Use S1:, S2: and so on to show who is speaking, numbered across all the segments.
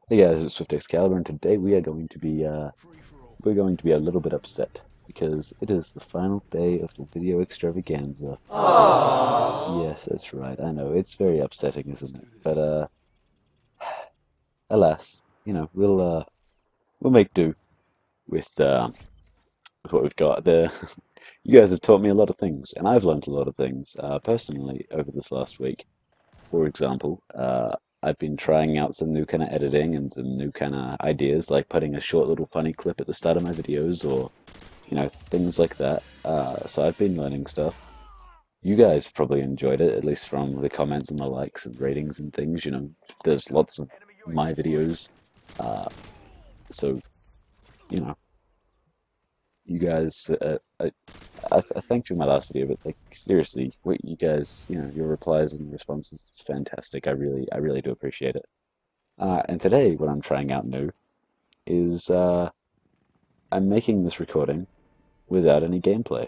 S1: Hey guys, it's SwiftXcaliber, and today we're going to be a little bit upset because it is the final day of the video extravaganza. Yes, that's right. I know it's very upsetting, isn't it? But alas, we'll make do with with what we've got. You guys have taught me a lot of things, and I've learned a lot of things personally over this last week. For example, I've been trying out some new kind of editing and some new kind of ideas, like putting a short little funny clip at the start of my videos, or things like that. So I've been learning stuff. You guys probably enjoyed it, at least from the comments and the likes and ratings and things. There's lots of my videos, uh, so you know, you guys. I thanked you in my last video, but like seriously, what you guys, your replies and responses, it's fantastic. I really do appreciate it. And today, what I'm trying out new is I'm making this recording without any gameplay.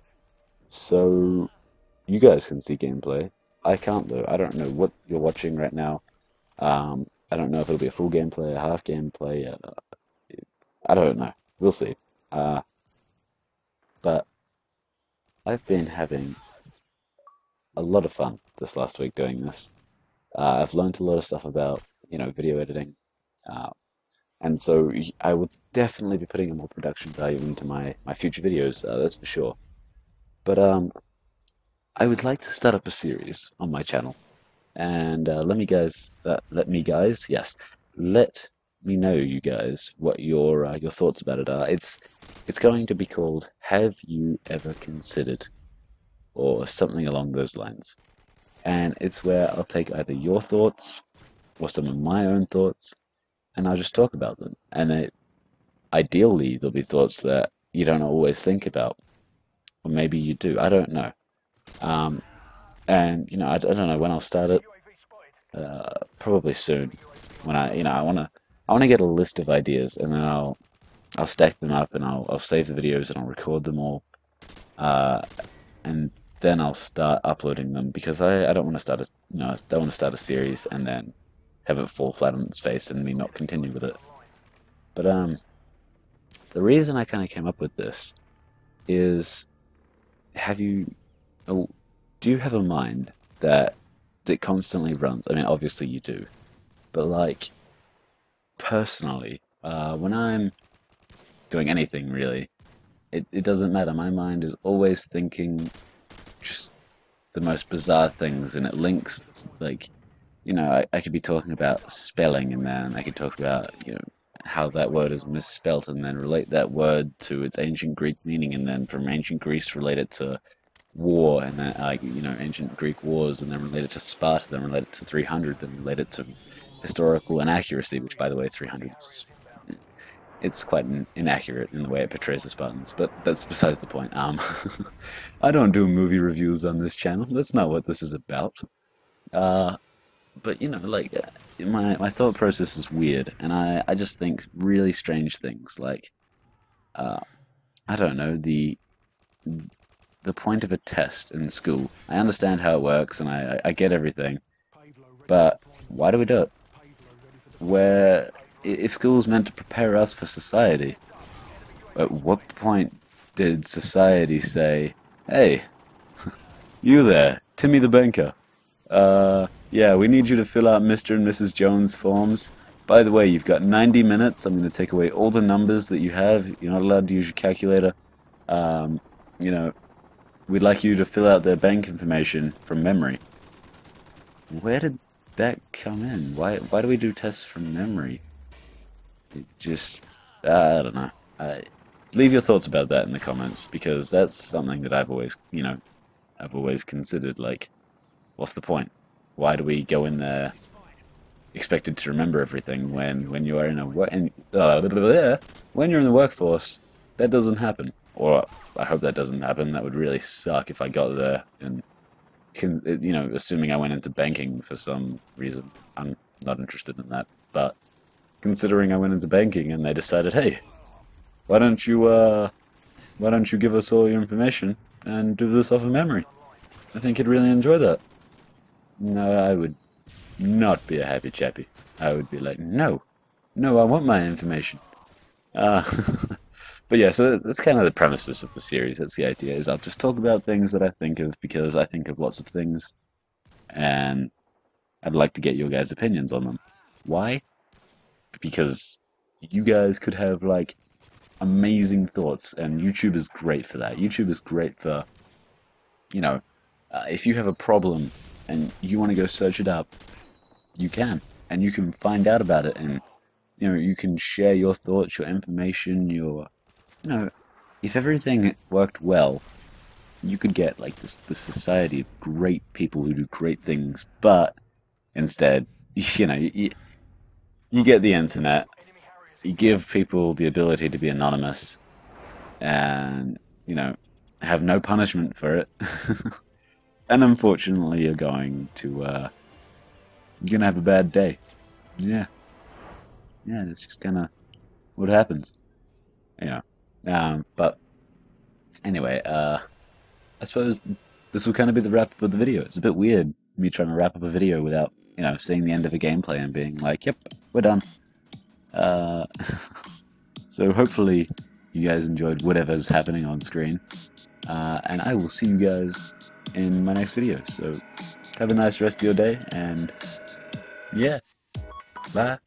S1: So you guys can see gameplay. I can't though. I don't know what you're watching right now. I don't know if it'll be a full gameplay, a half gameplay. I don't know. We'll see. Uh, but I've been having a lot of fun this last week doing this. I've learned a lot of stuff about, video editing. Uh, and so I will definitely be putting a more production value into my future videos, that's for sure. But I would like to start up a series on my channel, and let me know, you guys, what your thoughts about it are. It's going to be called "Have You Ever Considered?" or something along those lines, and it's where I'll take either your thoughts or some of my own thoughts, and I'll just talk about them. And ideally, there'll be thoughts that you don't always think about, or maybe you do. I don't know. Um, and I don't know when I'll start it. Probably soon. When I wanna get a list of ideas, and then I'll stack them up, and I'll save the videos, and I'll record them all. Uh, and then I'll start uploading them because I don't want to start I don't want to start a series and then have it fall flat on its face and me not continue with it. But the reason I kind of came up with this is, have you oh, do you have a mind that constantly runs? I mean, obviously you do, but like personally, when I'm doing anything really, it doesn't matter. My mind is always thinking just the most bizarre things, and it links like, I could be talking about spelling, and then I could talk about, how that word is misspelt, and then relate that word to its ancient Greek meaning, and then from ancient Greece relate it to war, and then ancient Greek wars, and then relate it to Sparta, then relate it to 300, then relate it to historical inaccuracy, which, by the way, 300 is, it's quite inaccurate in the way it portrays the Spartans, but that's besides the point. I don't do movie reviews on this channel. That's not what this is about. Uh, but my thought process is weird, and I just think really strange things. Like, uh, I don't know, the point of a test in school. I understand how it works, and I get everything, but why do we do it? Where if school's meant to prepare us for society, at what point did society say, "Hey, you there, Timmy the banker? Yeah, we need you to fill out Mr. and Mrs. Jones forms. By the way, you've got 90 minutes. I'm going to take away all the numbers that you have. You're not allowed to use your calculator. Um, you know, we'd like you to fill out their bank information from memory." Where did that come in? Why do we do tests from memory? It just, I don't know. Leave your thoughts about that in the comments, because that's something that I've always considered. Like, what's the point? Why do we go in there expected to remember everything when you are in a when you're in the workforce? That doesn't happen. Or I hope that doesn't happen. That would really suck if I got there and assuming I went into banking for some reason. I'm not interested in that. But considering I went into banking and they decided, hey, why don't you give us all your information and do this off of memory? I think you'd really enjoy that. No, I would not be a happy chappy. I would be like, no. No, I want my information. Uh, but yeah, so that's kind of the premises of the series. That's the idea. Is I'll just talk about things that I think of because I think of lots of things, and I'd like to get your guys' opinions on them. Why? Because you guys could have like amazing thoughts, and YouTube is great for that. YouTube is great for, you know, if you have a problem and you want to go search it up, you can, and you can find out about it, and you can share your thoughts, your information, you know, if everything worked well, you could get like this society of great people who do great things, but instead, you get the internet, you give people the ability to be anonymous, and you know, have no punishment for it. And unfortunately, you're gonna have a bad day. Yeah, yeah, that's just kind of what happens. Yeah. But anyway, I suppose this will kind of be the wrap up of the video. It's a bit weird me trying to wrap up a video without, seeing the end of a gameplay and being like, "Yep, we're done." Uh, so hopefully you guys enjoyed whatever's happening on screen, and I will see you guys in my next video. So have a nice rest of your day, and yeah, bye.